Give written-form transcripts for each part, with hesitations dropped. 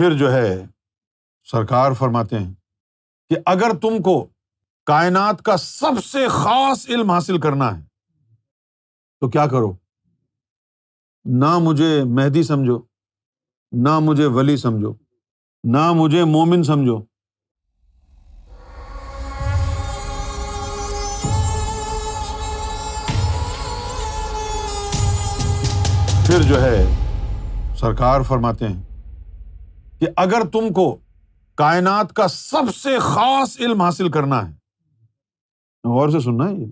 پھر جو ہے سرکار فرماتے ہیں کہ اگر تم کو کائنات کا سب سے خاص علم حاصل کرنا ہے تو کیا کرو، نہ مجھے مہدی سمجھو، نہ مجھے ولی سمجھو، نہ مجھے مومن سمجھو، پھر جو ہے سرکار فرماتے ہیں کہ اگر تم کو کائنات کا سب سے خاص علم حاصل کرنا ہے، غور سے سننا ہے، یہ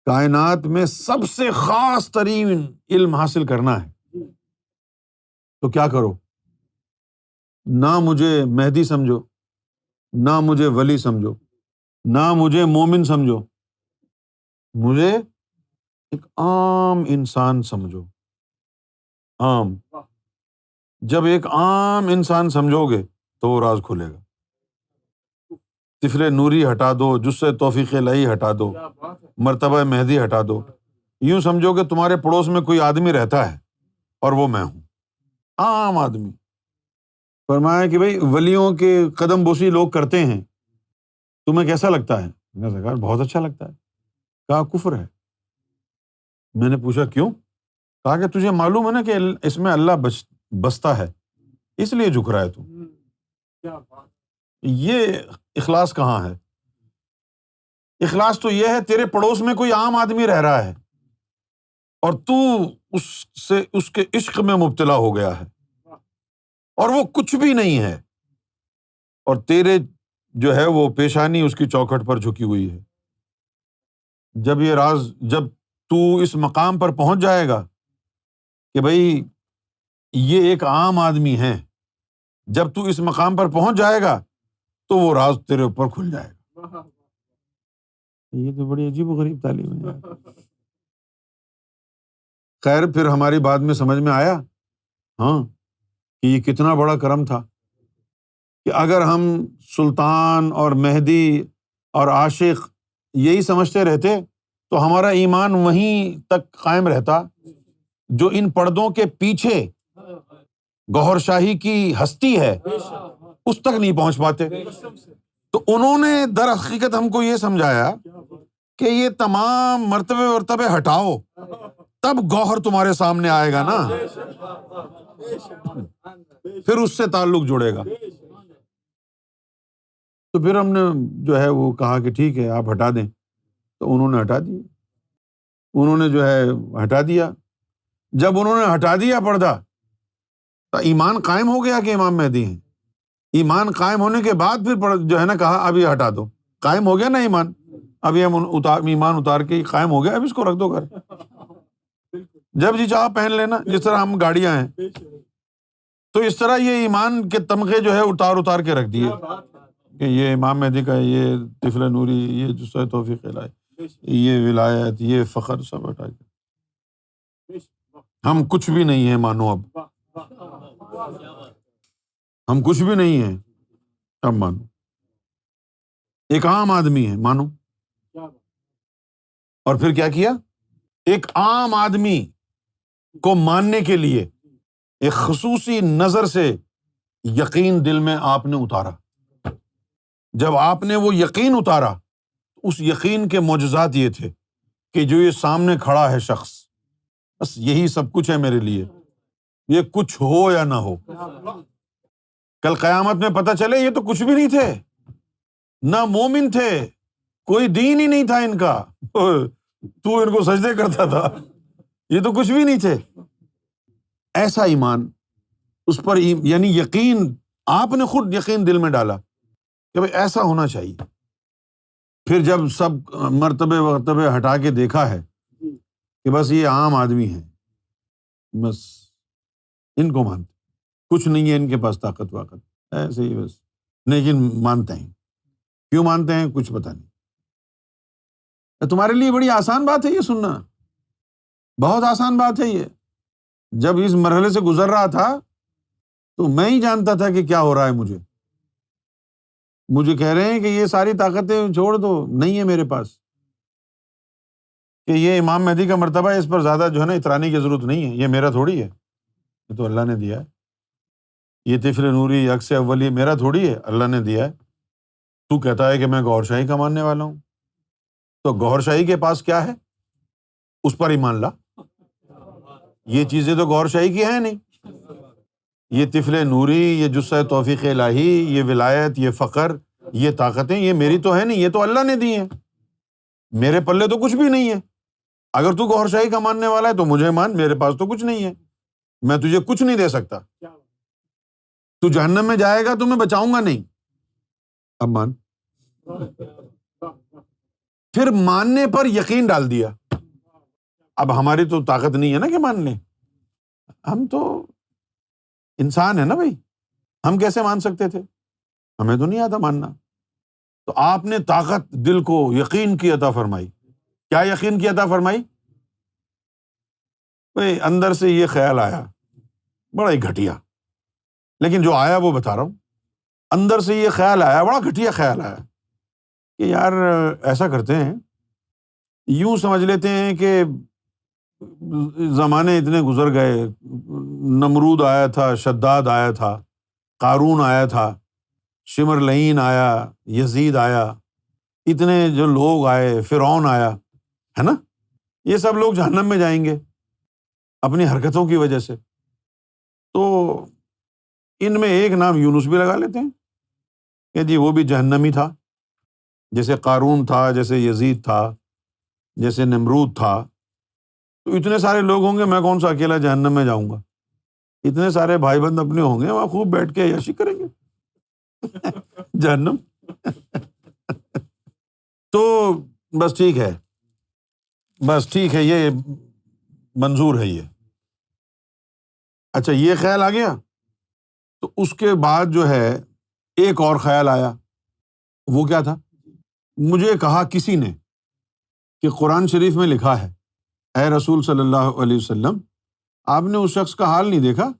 کائنات میں سب سے خاص ترین علم حاصل کرنا ہے تو کیا کرو، نہ مجھے مہدی سمجھو، نہ مجھے ولی سمجھو، نہ مجھے مومن سمجھو، مجھے ایک عام انسان سمجھو۔ عام، جب ایک عام انسان سمجھو گے تو وہ راز کھلے گا۔ طفل نوری ہٹا دو، جزء توفیق الہی ہٹا دو، مرتبہ مہدی ہٹا دو، یوں سمجھو کہ تمہارے پڑوس میں کوئی آدمی رہتا ہے اور وہ میں ہوں، عام آدمی۔ فرمایا کہ بھئی ولیوں کے قدم بوسی لوگ کرتے ہیں، تمہیں کیسا لگتا ہے؟ میں نے کہا سرکار بہت اچھا لگتا ہے۔ کہا کفر ہے۔ میں نے پوچھا کیوں؟ کہا کہ تجھے معلوم ہے نا کہ اس میں اللہ بستا ہے، اس لیے جھک رہا ہے تو۔ یہ اخلاص کہاں ہے؟ اخلاص تو یہ ہے تیرے پڑوس میں کوئی عام آدمی رہ رہا ہے اور تو اس کے عشق میں مبتلا ہو گیا ہے اور وہ کچھ بھی نہیں ہے، اور تیرے جو ہے وہ پیشانی اس کی چوکھٹ پر جھکی ہوئی ہے۔ جب یہ راز، جب تو اس مقام پر پہنچ جائے گا کہ بھئی یہ ایک عام آدمی ہے، جب تو اس مقام پر پہنچ جائے گا تو وہ راز تیرے اوپر کھل جائے گا۔ یہ تو بڑی عجیب و غریب تعلیم ہے۔ خیر پھر ہماری بات میں سمجھ میں آیا ہاں کہ یہ کتنا بڑا کرم تھا کہ اگر ہم سلطان اور مہدی اور عاشق یہی سمجھتے رہتے تو ہمارا ایمان وہیں تک قائم رہتا جو ان پردوں کے پیچھے گوہر شاہی کی ہستی ہے اس تک نہیں پہنچ پاتے۔ تو انہوں نے در حقیقت ہم کو یہ سمجھایا کہ یہ تمام مرتبے ہٹاؤ، تب گوہر تمہارے سامنے آئے گا نا، پھر اس سے تعلق جڑے گا۔ تو پھر ہم نے جو ہے وہ کہا کہ ٹھیک ہے آپ ہٹا دیں، تو انہوں نے ہٹا دیا، انہوں نے جو ہے ہٹا دیا۔ جب انہوں نے ہٹا دیا پردہ تو ایمان قائم ہو گیا کہ امام مہدی ہیں۔ ایمان قائم ہونے کے بعد پھر جو ہے نا کہا اب یہ ہٹا دو، قائم ہو گیا نا ایمان، اب یہ ایمان اتار کے قائم ہو گیا، اب اس کو رکھ دو گھر، جب جی چاہو پہن لینا، جس طرح ہم گاڑیاں ہیں۔ تو اس طرح یہ ایمان کے تمغے جو ہے اتار کے رکھ دیے کہ یہ امام مہدی کا، یہ طفل نوری، یہ جزء توفیق الہی، یہ ولایت، یہ فخر سب ہٹا کے ہم کچھ بھی نہیں ہیں مانو، اب ہم کچھ بھی نہیں ہیں، اب مانو ایک عام آدمی ہے، مانو۔ اور پھر کیا کیا؟ ایک عام آدمی کو ماننے کے لیے ایک خصوصی نظر سے یقین دل میں آپ نے اتارا۔ جب آپ نے وہ یقین اتارا، اس یقین کے معجزات یہ تھے کہ جو یہ سامنے کھڑا ہے شخص، بس یہی سب کچھ ہے میرے لیے، یہ کچھ ہو یا نہ ہو، کل قیامت میں پتہ چلے یہ تو کچھ بھی نہیں تھے، نہ مومن تھے، کوئی دین ہی نہیں تھا ان کا، تو ان کو سجدے کرتا تھا، یہ تو کچھ بھی نہیں تھے۔ ایسا ایمان اس پر، یعنی یقین، آپ نے خود یقین دل میں ڈالا کہ بھئی ایسا ہونا چاہیے۔ پھر جب سب مرتبے ہٹا کے دیکھا ہے کہ بس یہ عام آدمی ہے، بس ان کو مانتے، کچھ نہیں ہے ان کے پاس طاقت واقت، ایسے ہی بس، لیکن مانتے ہیں۔ کیوں مانتے ہیں کچھ پتہ نہیں۔ تمہارے لیے بڑی آسان بات ہے یہ سننا، بہت آسان بات ہے یہ۔ جب اس مرحلے سے گزر رہا تھا تو میں ہی جانتا تھا کہ کیا ہو رہا ہے، مجھے کہہ رہے ہیں کہ یہ ساری طاقتیں چھوڑ دو، نہیں ہے میرے پاس، کہ یہ امام مہدی کا مرتبہ ہے، اس پر زیادہ جو ہے نا اترانے کی ضرورت نہیں ہے، یہ میرا تھوڑی ہے، یہ تو اللہ نے دیا ہے۔ یہ طفل نوری یکس اول یہ میرا تھوڑی ہے، اللہ نے دیا ہے۔ تو کہتا ہے کہ میں گوھر شاہی کا ماننے والا ہوں، تو گوھر شاہی کے پاس کیا ہے اس پر ایمان لا۔ یہ چیزیں تو گوھر شاہی کی ہیں نہیں۔ یہ طفل نوری، یہ جثہ توفیق الہی، یہ ولایت، یہ فقر، یہ طاقتیں، یہ میری تو ہے نہیں، یہ تو اللہ نے دی ہیں۔ میرے پلے تو کچھ بھی نہیں ہے۔ اگر تو گوھر شاہی کا ماننے والا ہے تو مجھے مان، میرے پاس تو کچھ نہیں ہے، میں تجھے کچھ نہیں دے سکتا۔ تو جہنم میں جائے گا تو میں بچاؤں گا نہیں۔ اب مان۔ پھر ماننے پر یقین ڈال دیا۔ اب ہماری تو طاقت نہیں ہے نا کہ مان لیں، ہم تو انسان ہے نا بھائی، ہم کیسے مان سکتے تھے؟ ہمیں تو نہیں آتا ماننا۔ تو آپ نے طاقت دل کو یقین کی عطا فرمائی۔ کیا یقین کی عطا فرمائی؟ بھائی اندر سے یہ خیال آیا، بڑا ہی گھٹیا، لیکن جو آیا وہ بتا رہا ہوں۔ اندر سے یہ خیال آیا، بڑا گھٹیا خیال آیا کہ یار ایسا کرتے ہیں، یوں سمجھ لیتے ہیں کہ زمانے اتنے گزر گئے، نمرود آیا تھا، شداد آیا تھا، قارون آیا تھا، شمر لعین آیا، یزید آیا، اتنے جو لوگ آئے، فرعون آیا، ہے نا؟ یہ سب لوگ جہنم میں جائیں گے اپنی حرکتوں کی وجہ سے۔ تو ان میں ایک نام یونس بھی لگا لیتے ہیں کہ جی وہ بھی جہنمی تھا، جیسے قارون تھا، جیسے یزید تھا، جیسے نمرود تھا۔ تو اتنے سارے لوگ ہوں گے، میں کون سا اکیلا جہنم میں جاؤں گا؟ اتنے سارے بھائی بند اپنے ہوں گے، وہاں خوب بیٹھ کے عیاشی کریں گے جہنم۔ تو بس ٹھیک ہے، یہ منظور ہے یہ۔ اچھا یہ خیال آ گیا، تو اس کے بعد جو ہے ایک اور خیال آیا۔ وہ کیا تھا؟ مجھے کہا کسی نے کہ قرآن شریف میں لکھا ہے، اے رسول صلی اللہ علیہ وسلم، آپ نے اس شخص کا حال نہیں دیکھا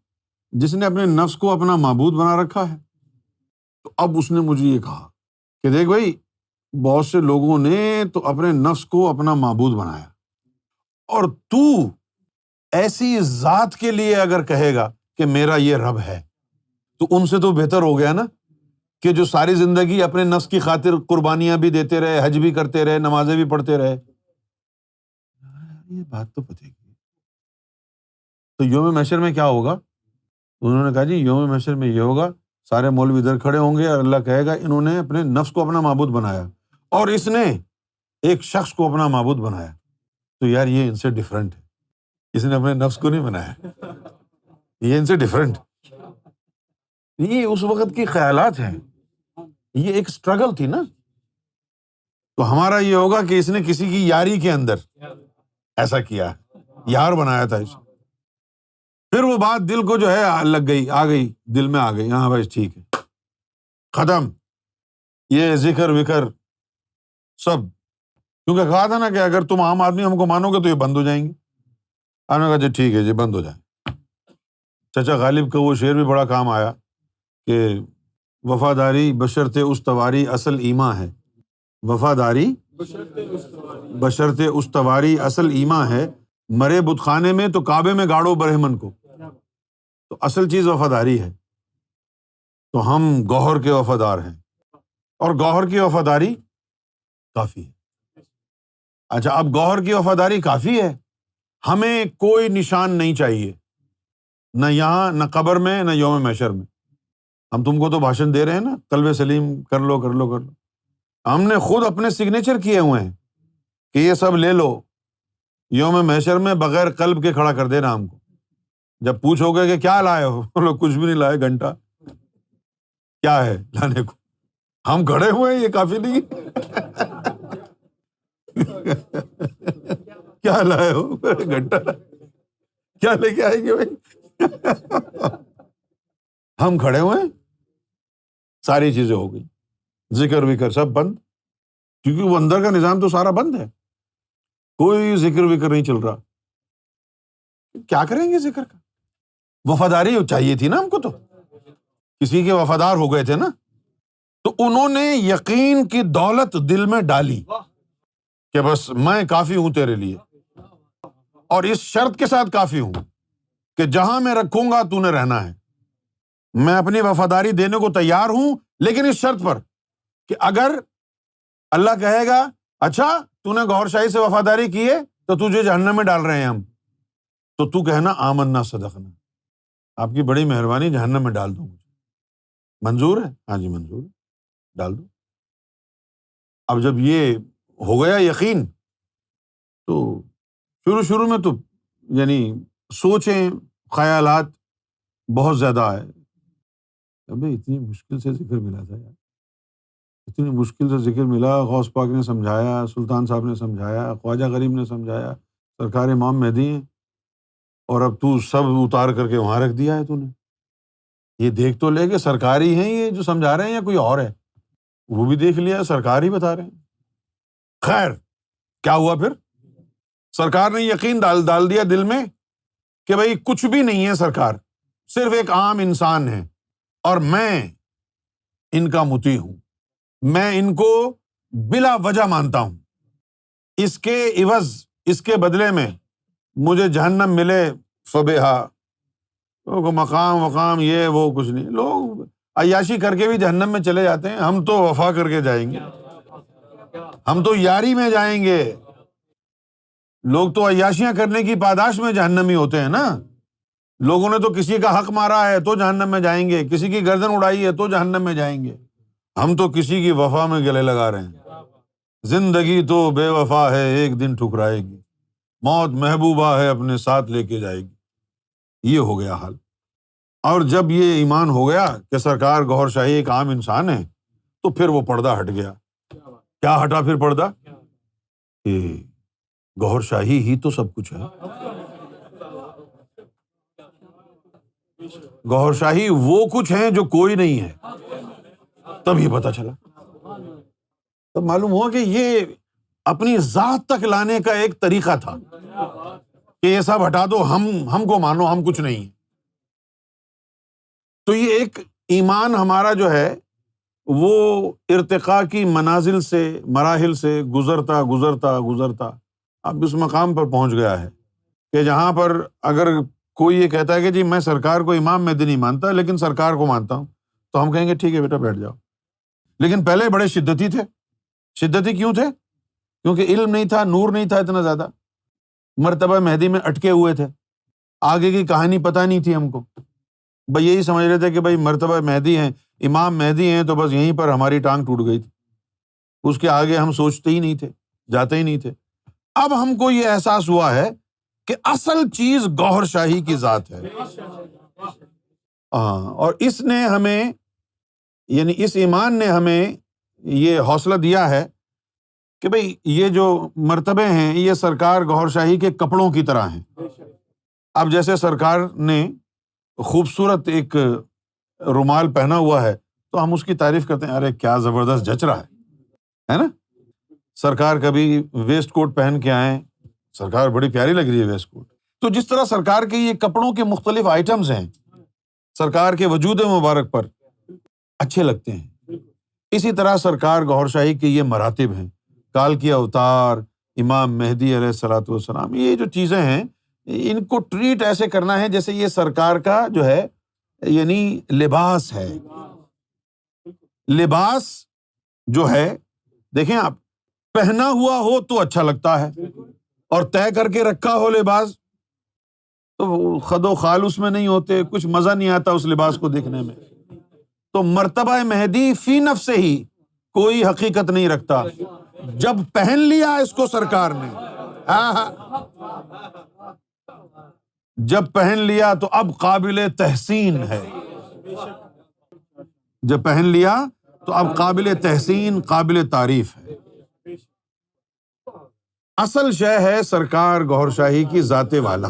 جس نے اپنے نفس کو اپنا معبود بنا رکھا ہے؟ تو اب اس نے مجھے یہ کہا کہ دیکھ بھائی، بہت سے لوگوں نے تو اپنے نفس کو اپنا معبود بنایا، اور تو ایسی ذات کے لیے اگر کہے گا کہ میرا یہ رب ہے، تو ان سے تو بہتر ہو گیا نا کہ جو ساری زندگی اپنے نفس کی خاطر قربانیاں بھی دیتے رہے، حج بھی کرتے رہے، نمازیں بھی پڑھتے رہے۔ یہ بات تو پتہ کی۔ تو یوم محشر میں کیا ہوگا؟ انہوں نے کہا جی یوم محشر میں یہ ہوگا، سارے مولوی ادھر کھڑے ہوں گے اور اللہ کہے گا انہوں نے اپنے نفس کو اپنا معبود بنایا، اور اس نے ایک شخص کو اپنا معبود بنایا۔ تو یار یہ ان سے ڈفرینٹ ہے، اس نے اپنے نفس کو نہیں بنایا، یہ ان سے ڈفرینٹ۔ یہ اس وقت کی خیالات ہیں، یہ ایک اسٹرگل تھی نا۔ تو ہمارا یہ ہوگا کہ اس نے کسی کی یاری کے اندر ایسا کیا، یار بنایا تھا اسے۔ پھر وہ بات دل کو جو ہے لگ گئی، آ گئی دل میں، آ گئی، ہاں بھائی ٹھیک ہے، ختم یہ ذکر وکر سب۔ کیونکہ کہا تھا نا کہ اگر تم عام آدمی ہم کو مانو گے تو یہ بند ہو جائیں گے۔ ہم نے کہا جی ٹھیک ہے جی، بند ہو جائیں۔ چچا غالب کا وہ شعر بھی بڑا کام آیا کہ وفاداری بشرط استواری اصل ایمان ہے، وفاداری بشرط استواری اصل ایمان ہے، مرے بت خانے میں تو کعبے میں گاڑو برہمن کو۔ تو اصل چیز وفاداری ہے، تو ہم گوہر کے وفادار ہیں، اور گوہر کی وفاداری کافی ہے۔ اچھا اب گوہر کی وفاداری کافی ہے، ہمیں کوئی نشان نہیں چاہیے، نہ یہاں، نہ قبر میں، نہ یوم محشر میں۔ ہم تم کو تو بھاشن دے رہے ہیں نا، قلب سلیم کر لو کر لو کر لو، ہم نے خود اپنے سگنیچر کیے ہوئے ہیں کہ یہ سب لے لو، یوم محشر میں بغیر قلب کے کھڑا کر دینا ہم کو۔ جب پوچھو گے کہ کیا لائے ہو، بولو کچھ بھی نہیں لائے، گھنٹہ کیا ہے لانے کو، ہم کھڑے ہوئے ہیں، یہ کافی نہیں کیا لائے ہو، گھنٹہ کیا لے کے آئیں گے بھائی؟ ہم کھڑے ہوئے ہیں، ساری چیزیں ہو گئی، ذکر وکر سب بند، کیونکہ وہ اندر کا نظام تو سارا بند ہے، کوئی ذکر وکر نہیں چل رہا۔ کیا کریں گے ذکر کا؟ وفاداری چاہیے تھی نا ہم کو، تو کسی کے وفادار ہو گئے تھے نا، تو انہوں نے یقین کی دولت دل میں ڈالی کہ بس میں کافی ہوں تیرے لیے، اور اس شرط کے ساتھ کافی ہوں کہ جہاں میں رکھوں گا تو نے رہنا ہے، میں اپنی وفاداری دینے کو تیار ہوں، لیکن اس شرط پر کہ اگر اللہ کہے گا اچھا تو نے گوھر شاہی سے وفاداری کی ہے تو تجھے جہنم میں ڈال رہے ہیں ہم، تو تو کہنا آمنا صدقنا، آپ کی بڑی مہربانی، جہنم میں ڈال دو مجھے، منظور ہے؟ ہاں جی منظور ہے، ڈال دو۔ اب جب یہ ہو گیا یقین تو شروع میں تو یعنی سوچیں، خیالات بہت زیادہ آئے، ابھی اتنی مشکل سے ذکر ملا تھا یار، اتنی مشکل سے ذکر ملا، غوث پاک نے سمجھایا، سلطان صاحب نے سمجھایا، خواجہ غریب نے سمجھایا، سرکار امام مہدی ہیں، اور اب تو سب اتار کر کے وہاں رکھ دیا ہے تو نے۔ یہ دیکھ تو لے کہ سرکاری ہیں یہ جو سمجھا رہے ہیں یا کوئی اور ہے، وہ بھی دیکھ لیا، سرکار ہی بتا رہے ہیں۔ خیر کیا ہوا پھر؟ سرکار نے یقین ڈال دیا دل میں کہ بھائی کچھ بھی نہیں ہے، سرکار صرف ایک عام انسان ہے اور میں ان کا مطیع ہوں، میں ان کو بلا وجہ مانتا ہوں، اس کے عوض، اس کے بدلے میں مجھے جہنم ملے فبہا، تو مقام یہ وہ کچھ نہیں، لوگ عیاشی کر کے بھی جہنم میں چلے جاتے ہیں، ہم تو وفا کر کے جائیں گے، ہم تو یاری میں جائیں گے۔ لوگ تو عیاشیاں کرنے کی پاداش میں جہنمی ہوتے ہیں نا، لوگوں نے تو کسی کا حق مارا ہے تو جہنم میں جائیں گے، کسی کی گردن اڑائی ہے تو جہنم میں جائیں گے، ہم تو کسی کی وفا میں گلے لگا رہے ہیں۔ زندگی تو بے وفا ہے، ایک دن ٹھکرائے گی، موت محبوبہ ہے اپنے ساتھ لے کے جائے گی۔ یہ ہو گیا حال۔ اور جب یہ ایمان ہو گیا کہ سرکار گوھر شاہی ایک عام انسان ہے، تو پھر وہ پردہ ہٹ گیا۔ کیا ہٹا پھر پردہ؟ کہ گوھر شاہی ہی تو سب کچھ ہے، گوھر شاہی وہ کچھ ہیں جو کوئی نہیں ہے۔ تب یہ پتہ چلا، تب معلوم ہوا کہ یہ اپنی ذات تک لانے کا ایک طریقہ تھا کہ یہ سب ہٹا دو، ہم کو مانو، ہم کچھ نہیں۔ تو یہ ایک ایمان ہمارا جو ہے وہ ارتقاء کی منازل سے، مراحل سے گزرتا اب اس مقام پر پہنچ گیا ہے کہ جہاں پر اگر کوئی یہ کہتا ہے کہ جی میں سرکار کو امام مہدی نہیں مانتا لیکن سرکار کو مانتا ہوں، تو ہم کہیں گے ٹھیک ہے بیٹا بیٹھ جاؤ۔ لیکن پہلے بڑے شدتی تھے۔ شدتی کیوں تھے؟ کیونکہ علم نہیں تھا، نور نہیں تھا اتنا زیادہ، مرتبہ مہدی میں اٹکے ہوئے تھے، آگے کی کہانی پتہ نہیں تھی ہم کو، بھائی یہی سمجھ رہے تھے کہ بھائی مرتبہ مہدی ہیں، امام مہدی ہیں، تو بس یہیں پر ہماری ٹانگ ٹوٹ گئی تھی، اس کے آگے ہم سوچتے ہی نہیں تھے، جاتے ہی نہیں تھے۔ اب ہم کو یہ احساس ہوا ہے کہ اصل چیز گوھر شاہی کی ذات ہے، اور اس نے ہمیں، یعنی اس ایمان نے ہمیں یہ حوصلہ دیا ہے کہ بھئی یہ جو مرتبے ہیں یہ سرکار گوھر شاہی کے کپڑوں کی طرح ہیں۔ اب جیسے سرکار نے خوبصورت ایک رومال پہنا ہوا ہے تو ہم اس کی تعریف کرتے ہیں، ارے کیا زبردست جچ رہا ہے نا۔ سرکار کبھی ویسٹ کوٹ پہن کے آئیں، سرکار بڑی پیاری لگ رہی ہے ویسٹ کوٹ۔ تو جس طرح سرکار کے یہ کپڑوں کے مختلف آئٹمز ہیں سرکار کے وجود مبارک پر اچھے لگتے ہیں، اسی طرح سرکار گوھر شاہی کے یہ مراتب ہیں، کال کی اوتار، امام مہدی علیہ الصلوۃ والسلام، یہ جو چیزیں ہیں ان کو ٹریٹ ایسے کرنا ہے جیسے یہ سرکار کا جو ہے یعنی لباس ہے۔ لباس جو ہے دیکھیں آپ، پہنا ہوا ہو تو اچھا لگتا ہے، اور طے کر کے رکھا ہو لباس تو خد و خال اس میں نہیں ہوتے، کچھ مزہ نہیں آتا اس لباس کو دیکھنے میں۔ تو مرتبہ مہدی فی نفس ہی کوئی حقیقت نہیں رکھتا، جب پہن لیا اس کو سرکار نے، جب پہن لیا تو اب قابل تحسین ہے، جب پہن لیا تو اب قابل تحسین، قابل تعریف ہے۔ اصل شے ہے سرکار گوھر شاہی کی ذات والا۔